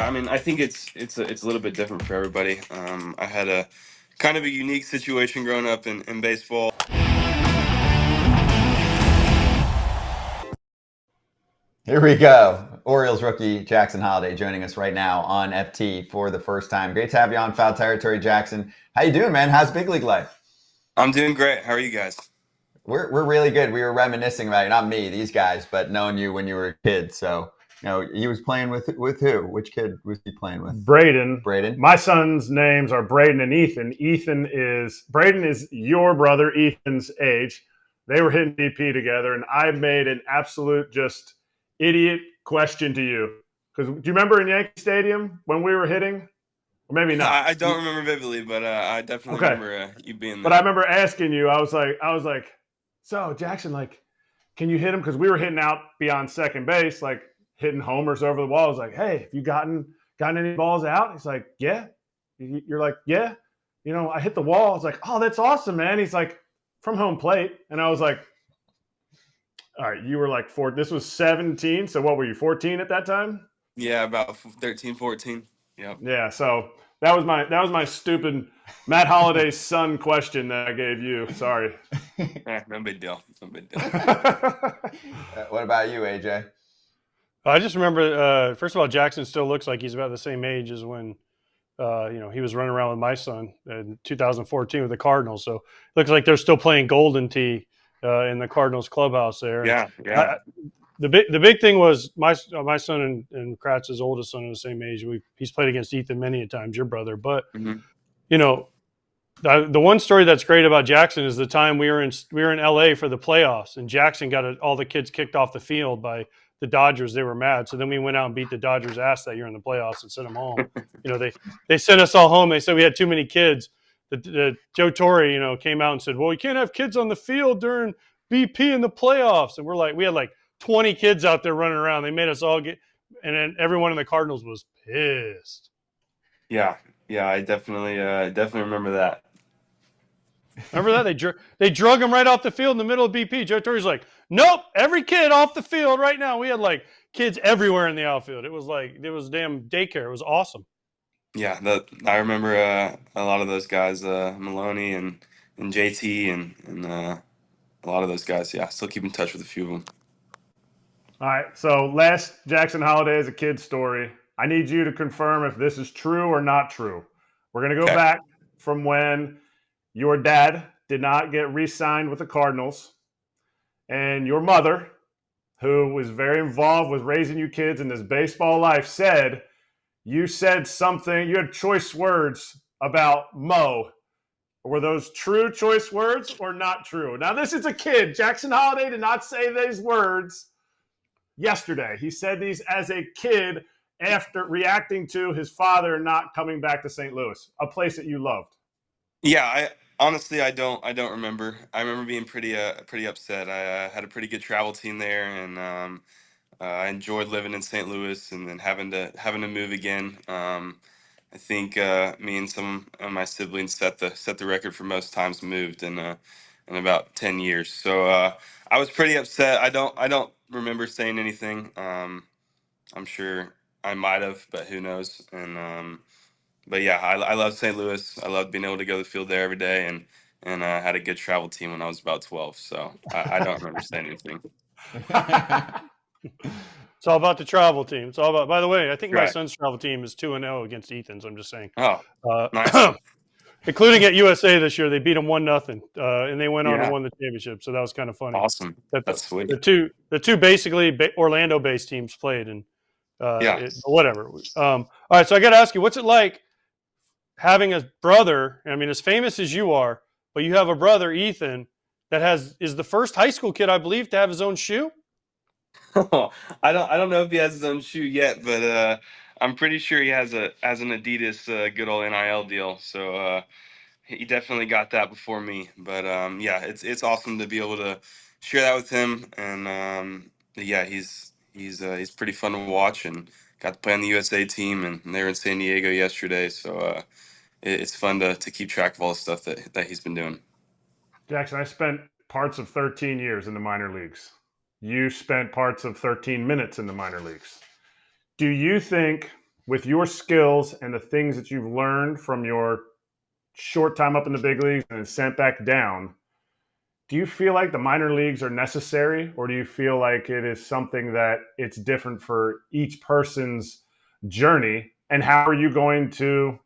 I mean, I think it's a little bit different for everybody. I had a kind of a unique situation growing up in baseball. Here we go. Orioles rookie Jackson Holliday joining us right now on FT for the first time. Great to have you on Foul Territory, Jackson. How you doing, man? How's big league life? I'm doing great. How are you guys? We're really good. We were reminiscing about you, not me, these guys, but knowing you when you were a kid. So, he was playing with who? Which kid was he playing with? Braden. Braden. My son's names are Braden and Ethan. Braden is your brother, Ethan's age. They were hitting BP together, and I made an absolute just idiot question to you. Because do you remember in Yankee Stadium when we were hitting? Or maybe not. I don't remember vividly, but I definitely Okay. remember you being But I there. remember asking you, I was like, so Jackson, like, can you hit him? Because we were hitting out beyond second base, like hitting homers over the wall. I was like, hey, have you gotten any balls out? He's like, yeah. You're like, yeah. I hit the wall. I was like, oh, that's awesome, man. He's like, from home plate. And I was like, all right, you were like four. This was 17. So what were you, 14 at that time? Yeah, about 13, 14. Yep. Yeah. So that was my stupid Matt Holliday's son question that I gave you. Sorry. No big deal. No big deal. What about you, AJ? I just remember, first of all, Jackson still looks like he's about the same age as when, he was running around with my son in 2014 with the Cardinals. So it looks like they're still playing Golden Tee in the Cardinals clubhouse there. Yeah, And yeah. the big thing was my son and Kratz's oldest son are the same age. He's played against Ethan many a times, your brother. But Mm-hmm. the one story that's great about Jackson is the time we were in LA for the playoffs, and Jackson got all the kids kicked off the field by the Dodgers. They were mad, so then we went out and beat the Dodgers' ass that year in the playoffs and sent them home. They sent us all home. They said we had too many kids. The Joe Torre, came out and said, "Well, you can't have kids on the field during BP in the playoffs." And we had like 20 kids out there running around. They made us all get, and then everyone in the Cardinals was pissed. Yeah, yeah. I definitely remember that. Remember that they drug him right off the field in the middle of BP. Joe Torre's like, "Nope, every kid off the field right now." We had like kids everywhere in the outfield. It was damn daycare. It was awesome. Yeah, I remember a lot of those guys, Maloney and JT and a lot of those guys. Yeah, still keep in touch with a few of them. All right. So last Jackson Holiday is a kid story. I need you to confirm if this is true or not true. We're going to go Okay. back from when your dad did not get re-signed with the Cardinals, and your mother, who was very involved with raising you kids in this baseball life, said you said something, you had choice words about Mo. Were those true choice words or not true? Now, this is a kid. Jackson Holiday did not say these words yesterday. He said these as a kid after reacting to his father not coming back to St. Louis, a place that you loved. Yeah, I honestly I don't remember. I remember being pretty upset. I had a pretty good travel team there, and I enjoyed living in St. Louis, and then having to move again. I think me and some of my siblings set the record for most times moved in about 10 years. So I was pretty upset. I don't remember saying anything. I'm sure I might have, but who knows? But yeah, I love St. Louis. I loved being able to go to the field there every day, and had a good travel team when I was about 12. So I don't remember saying anything. It's all about the travel team. It's all about. By the way, I think my Right. son's travel team is 2-0 against Ethan's. I'm just saying, Oh, nice. including at USA this year, they beat them 1-0, and they went on and Yeah. won the championship. So that was kind of funny. Awesome. That That's sweet. the two basically Orlando-based teams played, and Yeah. whatever. All right, so I got to ask you, what's it like having a brother? I mean, as famous as you are, but you have a brother, Ethan, that is the first high school kid, I believe, to have his own shoe. I don't know if he has his own shoe yet, but I'm pretty sure he has an Adidas good old NIL deal. So he definitely got that before me. But yeah, it's awesome to be able to share that with him. And yeah, he's pretty fun to watch, and got to play on the USA team, and they were in San Diego yesterday. So it's fun to keep track of all the stuff that he's been doing. Jackson, I spent parts of 13 years in the minor leagues. You spent parts of 13 minutes in the minor leagues. Do you think with your skills and the things that you've learned from your short time up in the big leagues and then sent back down, do you feel like the minor leagues are necessary, or do you feel like it is something that it's different for each person's journey? And how are you going to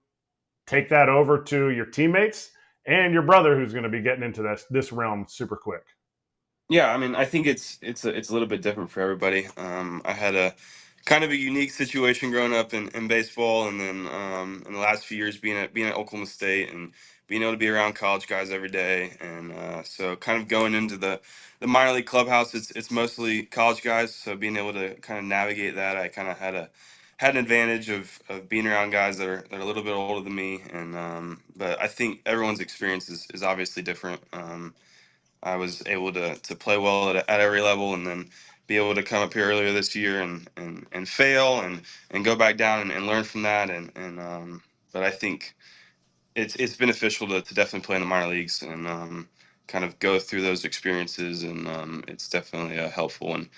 take that over to your teammates and your brother, who's going to be getting into this realm super quick? Yeah, I mean, I think it's a little bit different for everybody. I had a kind of a unique situation growing up in baseball, and then in the last few years being at Oklahoma State and being able to be around college guys every day, and so kind of going into the minor league clubhouse, it's mostly college guys. So being able to kind of navigate that, I kind of had an advantage of being around guys that are a little bit older than me, and but I think everyone's experience is obviously different. I was able to play well at every level, and then be able to come up here earlier this year and fail and go back down and learn from that. But I think it's beneficial to definitely play in the minor leagues and kind of go through those experiences, and it's definitely helpful. And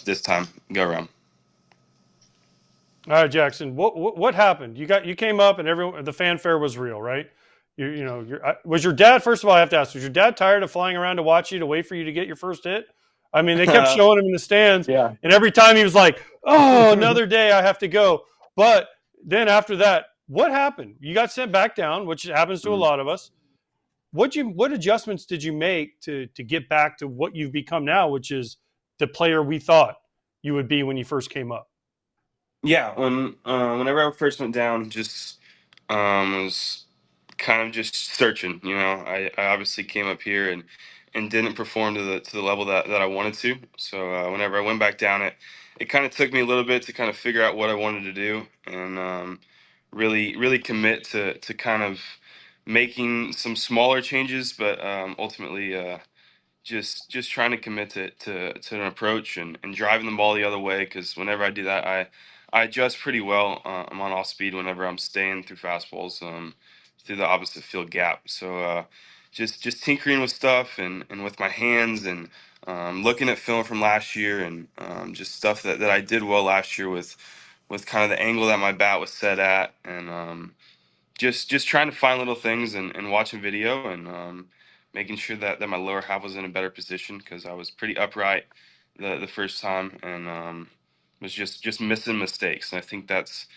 this time go around. All right, Jackson. What happened? You came up and the fanfare was real, right? Was your dad? First of all, I have to ask: was your dad tired of flying around to watch you to wait for you to get your first hit? I mean, they kept showing him in the stands, Yeah. and every time he was like, "Oh, another day, I have to go." But then after that, what happened? You got sent back down, which happens to a Mhm. lot of us. What adjustments did you make to get back to what you've become now, which is the player we thought you would be when you first came up? Yeah, whenever I first went down, just was kind of just searching. I obviously came up here and didn't perform to the level that I wanted to. So whenever I went back down, it kind of took me a little bit to kind of figure out what I wanted to do, and really commit to kind of making some smaller changes, but ultimately. Just trying to commit to an approach and driving the ball the other way, because whenever I do that, I adjust pretty well. I'm on off speed whenever I'm staying through fastballs through the opposite field gap. So just tinkering with stuff and with my hands, and looking at film from last year, and just stuff that I did well last year with kind of the angle that my bat was set at, and just trying to find little things and watching video, and making sure that my lower half was in a better position, because I was pretty upright the first time, and was just missing mistakes. And I think that's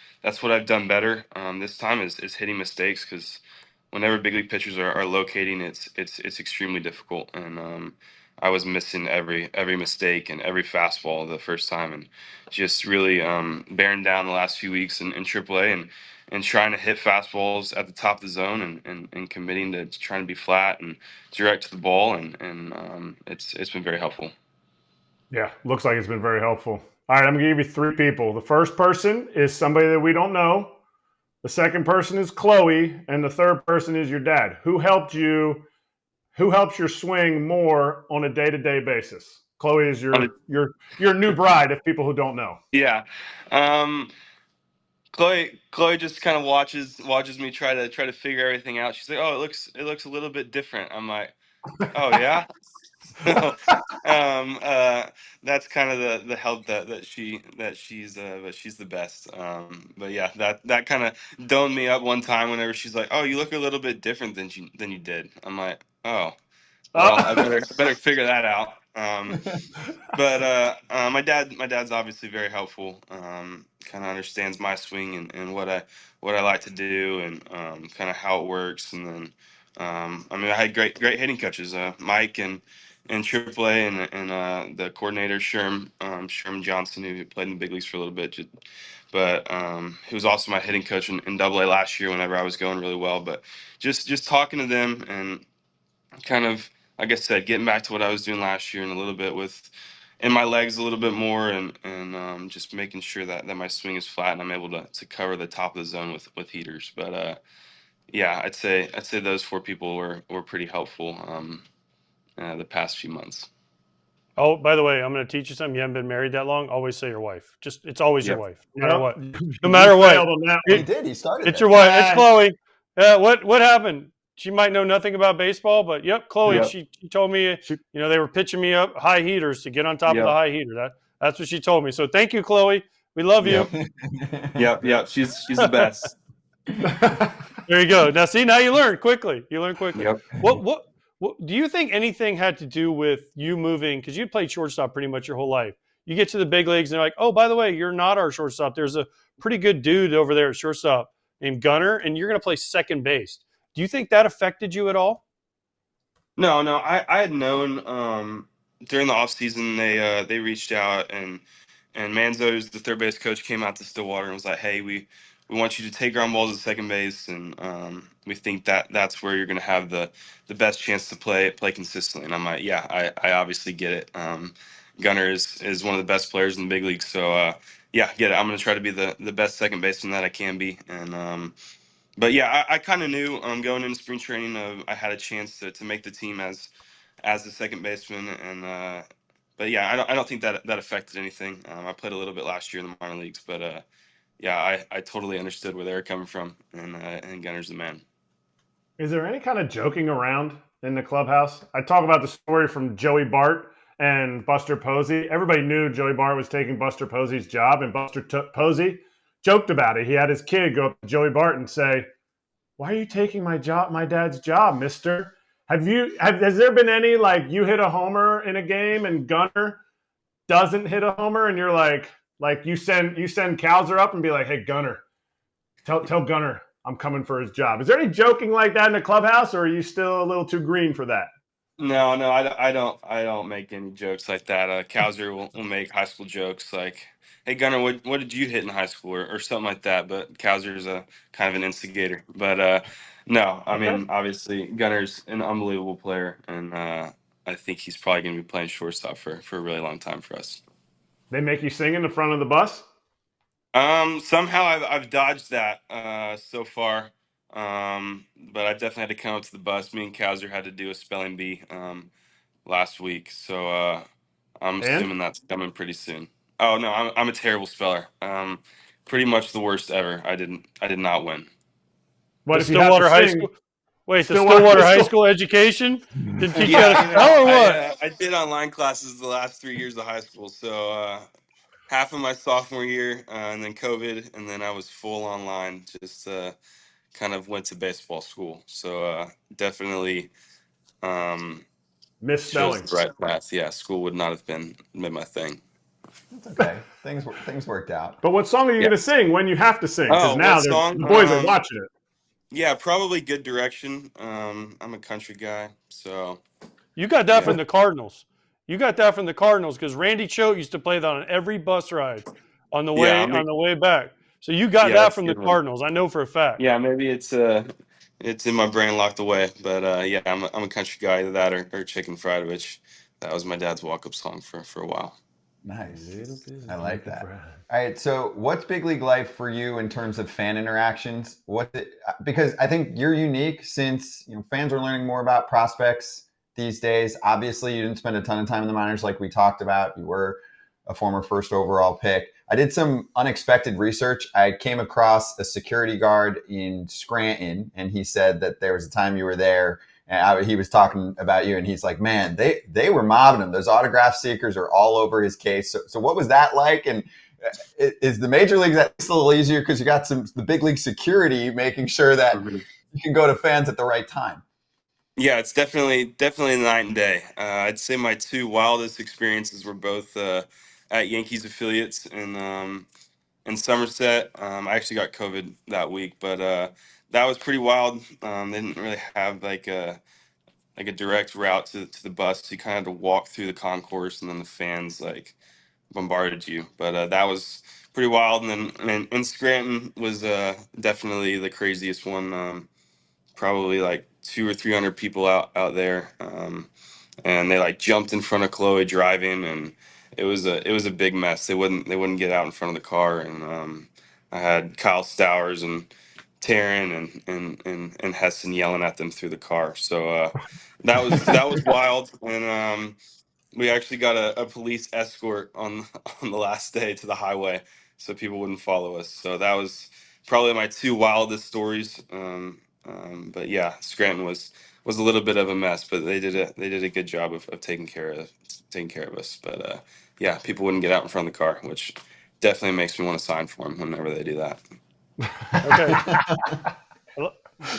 what I've done better this time is hitting mistakes, because whenever big league pitchers are locating, it's extremely difficult. And I was missing every mistake and every fastball the first time, and just really bearing down the last few weeks in AAA, and trying to hit fastballs at the top of the zone, and committing to trying to be flat and direct to the ball, and it's been very helpful. Yeah, looks like it's been very helpful. All right, I'm going to give you three people. The first person is somebody that we don't know. The second person is Chloe, and the third person is your dad. Who helped you? Who helps your swing more on a day-to-day basis? Chloe is On a, your new bride. If people who don't know. yeah, um, Chloe just kind of watches me try to figure everything out. She's like, "Oh, it looks a little bit different." I'm like, "Oh yeah." So, that's kind of the help that she's the best. But yeah, that kind of doned me up one time whenever she's like, "Oh, you look a little bit different than you did." I'm like, "Oh, well, I better figure that out." But my dad's obviously very helpful. Kind of understands my swing, and what I like to do, and kind of how it works. And then I mean, I had great hitting coaches, Mike and AAA, and the coordinator Sherman Johnson, who played in the big leagues for a little bit. But he was also my hitting coach in Double A last year whenever I was going really well. But just talking to them, and kind of, like I said, getting back to what I was doing last year, and a little bit with in my legs a little bit more, and just making sure that my swing is flat, and I'm able to cover the top of the zone with heaters. But yeah, I'd say those four people were pretty helpful the past few months. Oh, by the way, I'm going to teach you something. You haven't been married that long. Always say your wife. Just it's always your Yep. wife, no matter what. Yep. No You matter what. failed on that He one. did. He started It's it. your wife. It's Ah, Chloe. What happened? She might know nothing about baseball, but yep, Chloe. Yep. She told me, she, they were pitching me up high heaters to get on top of the Yep. high heater. That's what she told me. So thank you, Chloe. We love you. Yep. She's the best. There you go. Now, see, now you learn quickly. You learn quickly. Yep. What do you think anything had to do with you moving? Because you played shortstop pretty much your whole life. You get to the big leagues, and they're like, oh, by the way, you're not our shortstop. There's a pretty good dude over there at shortstop named Gunner, and you're going to play second base. Do you think that affected you at all? No. I had known during the off season they reached out and Manzo's the third base coach came out to Stillwater and was like, hey, we want you to take ground balls at second base, and we think that's where you're going to have the best chance to play consistently. And I'm like, yeah, I obviously get it. Gunner is one of the best players in the big league, so yeah, get it. I'm going to try to be the best second baseman that I can be, and but yeah, I kind of knew going into spring training I had a chance to make the team as the second baseman, and but yeah, I don't think that affected anything. I played a little bit last year in the minor leagues, but yeah, I totally understood where they were coming from, and Gunner's the man. Is there any kind of joking around in the clubhouse? I talk about the story from Joey Bart and Buster Posey. Everybody knew Joey Bart was taking Buster Posey's job, and Buster Posey joked about it. He had his kid go up to Joey Bart and say, "Why are you taking my job, my dad's job, Mister?" Has there been any like you hit a homer in a game and Gunner doesn't hit a homer, and you're like you send Cowser up and be like, "Hey Gunner, tell Gunner I'm coming for his job." Is there any joking like that in the clubhouse, or are you still a little too green for that? No, I don't make any jokes like that. Cowser will make high school jokes like, "Hey Gunner, what did you hit in high school?" or something like that. But Cowser's a kind of an instigator. But no, I Okay. mean obviously Gunner's an unbelievable player, and I think he's probably going to be playing shortstop for a really long time for us. They make you sing in the front of the bus? Somehow I've dodged that so far. But I definitely had to come up to the bus. Me and Cowser had to do a spelling bee last week, so I'm And assuming that's coming pretty soon. Oh no, I'm a terrible speller. Pretty much the worst ever. I did not win. what The if you have to Stillwater High School. sing Wait, the Stillwater High Stillwater High School? School education didn't teach you how Yeah, to spell or what? I did online classes the last 3 years of high school, so half of my sophomore year, and then COVID, and then I was full online. Just kind of went to baseball school, so definitely um, chose Misspelling. the right path. Yeah, school would not have been my thing. It's okay. Things worked out. But what song are you Yeah. going to sing when you have to sing? Because Oh, what now song? the boys are watching it. Yeah, probably Good Direction. I'm a country guy, so You got that yeah, from the Cardinals. You got that from the Cardinals because Randy Choate used to play that on every bus ride on the yeah, way back. So you got yeah, that that's a from the good one. Cardinals. I know for a fact. Yeah, maybe it's in my brain locked away, but yeah, I'm a country guy. Either that or Chicken Fried, which that was my dad's walk up song for a while. Nice. Little bit I of like chicken that. fried. All right. So, what's big league life for you in terms of fan interactions? Because I think you're unique since fans are learning more about prospects these days. Obviously, you didn't spend a ton of time in the minors like we talked about. You were a former first overall pick. I did some unexpected research. I came across a security guard in Scranton, and he said that there was a time you were there and he was talking about you, and he's like, man, they were mobbing him. Those autograph seekers are all over his case. So what was that like? And is the major leagues at least a little easier because you got the big league security making sure that Mhm. you can go to fans at the right time? Yeah, it's definitely night and day. I'd say my two wildest experiences were both at Yankees affiliates in Somerset. I actually got COVID that week, but that was pretty wild. They didn't really have like a direct route to the bus. So you kind of had to walk through the concourse, and then the fans like bombarded you. But that was pretty wild. And then in Scranton was definitely the craziest one. Probably like 200 or 300 people out there, and they like jumped in front of Chloe driving, and it was a big mess. They wouldn't get out in front of the car, and I had Kyle Stowers and Taryn and Heston yelling at them through the car. So that was wild, and we actually got a police escort on on the last day to the highway, so people wouldn't follow us. So that was probably my two wildest stories. But yeah, Scranton was a little bit of a mess, but they did a good job of taking care of us. But yeah, people wouldn't get out in front of the car, which definitely makes me want to sign for him whenever they do that. Okay.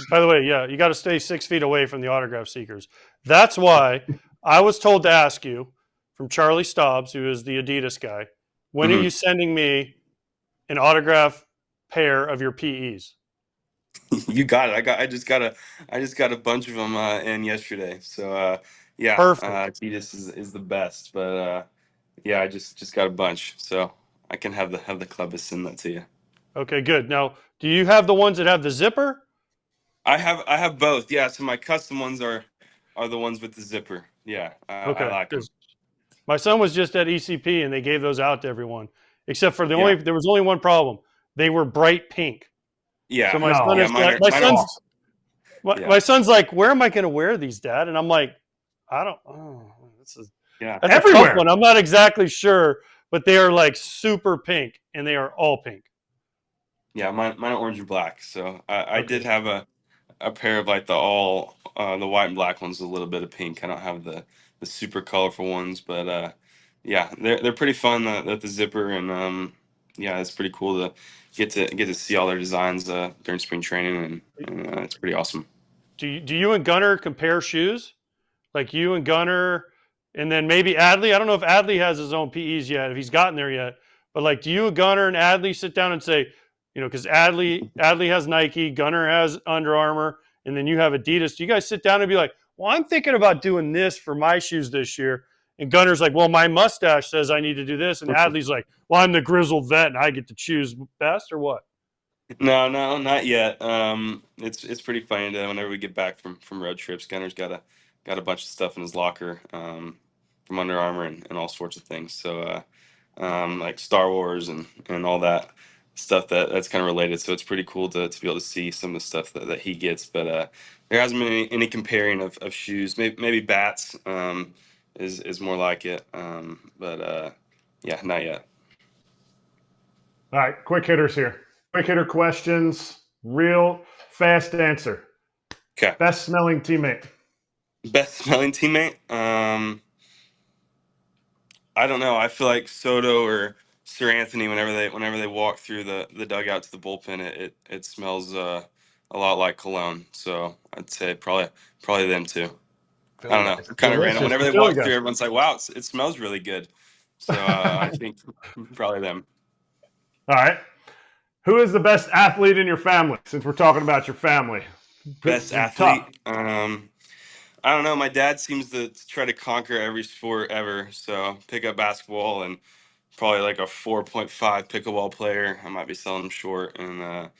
By the way, yeah, you got to stay 6 feet away from the autograph seekers. That's why I was told to ask you from Charlie Stobbs, who is the Adidas guy, when are Mhm. you sending me an autograph pair of your PEs? You got it. I just got a bunch of them in yesterday. So yeah, Perfect. Adidas is the best. But yeah, I just got a bunch, so I can have the club send that to you. Okay, good. Now, do you have the ones that have the zipper? I have both. Yeah, so my custom ones are the ones with the zipper. Yeah, I Okay, like them. because my son was just at ECP and they gave those out to everyone, except for Yeah, there was only one problem. They were bright pink. So yeah, my son No, yeah. is like, Mine are awesome. yeah, my son's like, where am I going to wear these, Dad? And I'm like, I don't. Oh, yeah. that's a tough Everywhere. one. I'm not exactly sure, but they are like super pink and they are all pink. Yeah, mine are orange and black. So I Okay. did have a pair of like the white and black ones, with a little bit of pink. I don't have the super colorful ones, but yeah, they're pretty fun. The zipper, and yeah, it's pretty cool to get to see all their designs during spring training, and it's pretty awesome. Do you and Gunner compare shoes? Like you and Gunner, and then maybe Adley. I don't know if Adley has his own PEs yet, if he's gotten there yet. But like, do you and Gunner and Adley sit down and say, because Adley has Nike, Gunner has Under Armour, and then you have Adidas. Do you guys sit down and be like, well, I'm thinking about doing this for my shoes this year? And Gunner's like, well, my mustache says I need to do this, and Adley's like, well, I'm the grizzled vet and I get to choose best, or what? No, not yet. It's pretty funny that whenever we get back from road trips, Gunner's got a bunch of stuff in his locker, from Under Armour and all sorts of things. So like Star Wars and all that stuff that's kind of related. So it's pretty cool to be able to see some of the stuff that he gets. But there hasn't been any comparing of shoes. Maybe bats is more like it. But yeah, not yet. All right, quick hitters here. Quick hitter questions. Real fast answer. Okay. Best smelling teammate. Best smelling teammate. I don't know. I feel like Soto or Sir Anthony, whenever they walk through the dugout to the bullpen, it smells a lot like cologne. So I'd say probably them too. I Philly don't know, guys. kind of random. Delicious. Whenever The they Philly walk through, guys. everyone's like, "Wow, it smells really good." So I think probably them. All right. Who is the best athlete in your family? Since we're talking about your family, Best tough. athlete. I don't know. My dad seems to try to conquer every sport ever. So pick up basketball and probably like a 4.5 pickleball player. I might be selling him short, and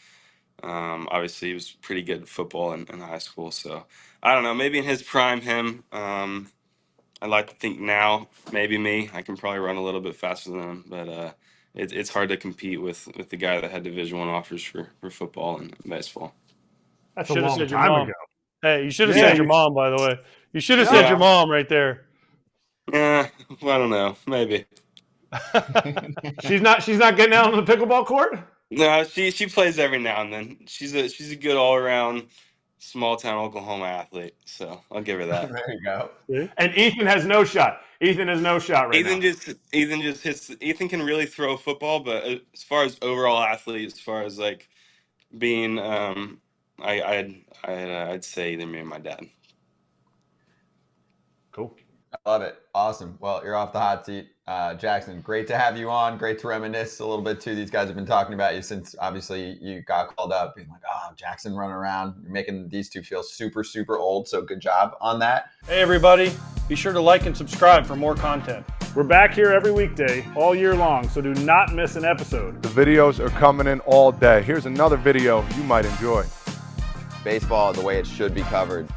obviously he was pretty good at football in high school. So I don't know. Maybe in his prime, him. I'd like to think now, maybe me. I can probably run a little bit faster than him, but it's hard to compete with the guy that had Division I offers for football and baseball. That's a Should have long said your time mom. ago. Hey, you should have Yeah, said Yeah, your you. mom, by the way. You should have No, said your yeah, mom right there. yeah. Well, I don't know. Maybe. she's not getting out on the pickleball court. No, she plays every now and then. She's a good all around small town Oklahoma athlete. So I'll give her that. There you go. See? And Ethan has no shot. Ethan has no shot right now. Ethan just hits. Ethan can really throw a football, but as far as overall athlete, as far as like being, I'd say either me or my dad. Cool. I love it. Awesome. Well, you're off the hot seat. Jackson, great to have you on. Great to reminisce a little bit too. These guys have been talking about you since obviously you got called up, being like, oh, Jackson running around. You're making these two feel super, super old. So good job on that. Hey, everybody. Be sure to like and subscribe for more content. We're back here every weekday, all year long, so do not miss an episode. The videos are coming in all day. Here's another video you might enjoy. Baseball the way it should be covered.